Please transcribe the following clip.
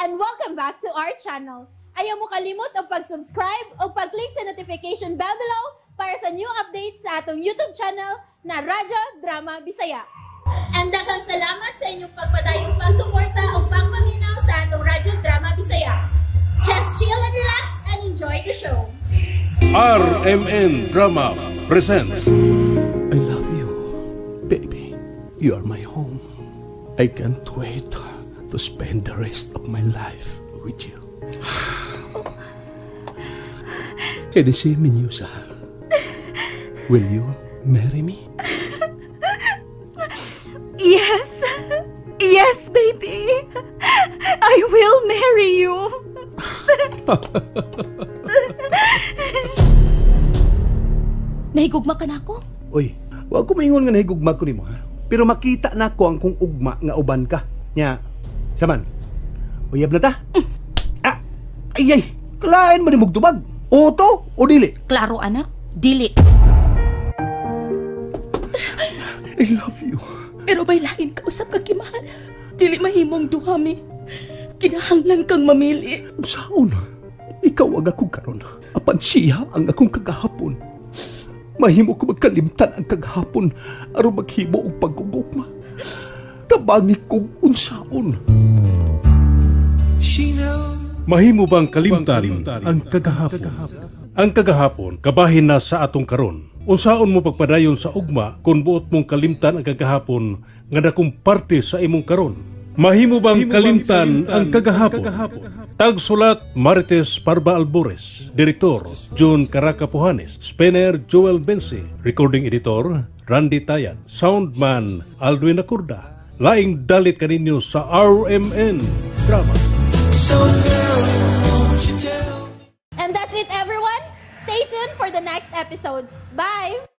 and welcome back to our channel. Ayaw mo kalimot o pag-subscribe o pag-click sa notification bell below para sa new updates sa atong YouTube channel na Radyo Drama Bisaya. And daghang salamat sa inyong pagpadayong pagsuporta o pagpaminaw sa atong Radyo Drama Bisaya. Just chill and relax and enjoy the show. RMN Drama presents I love you, baby. You are my home. I can't wait to spend the rest of my life with you. Edisi Minyusa, will you marry me? Yes. Yes, baby. I will marry you. Nahigugma ka na ako? Uy, wag ko maingon nga nahigugma ko nimo ha. Pero makita na ko ang kung ugma nga uban ka. Nya, saman. Uyab na ta? Ay, kalain mo ni mugtubag. Oto o dili? Klaro, anak. Dili. I love you. Pero may lain ka usap kang kimahal. Dili mahimong duhami. Kinahanglan kang mamili. Saon? Ikaw ang akong karon. Apan siya ang akong kagahapon. Mahimo ko magkalimtan ang kagahapon aron maghimo og pagugugma. Tabangi kong unsaon. Mahimo bang kalimtan ang kagahapon? Ang kagahapon kabahin na sa atong karon. Unsaon mo pagpadayon sa ugma kung buot mong kalimtan ang kagahapon nga dakong parte sa imong karon? Mahimo bang kalimtan ang kagahapon? Tagsulat Marites Parba Albores, Direktor June Caraca Pujanes, Spinner Joel Bensi, Recording Editor Randy Tayag, Soundman Aldwin Acurda. Laing dalit kaninyo sa RMN Drama. And that's it, everyone. Stay tuned for the next episodes. Bye!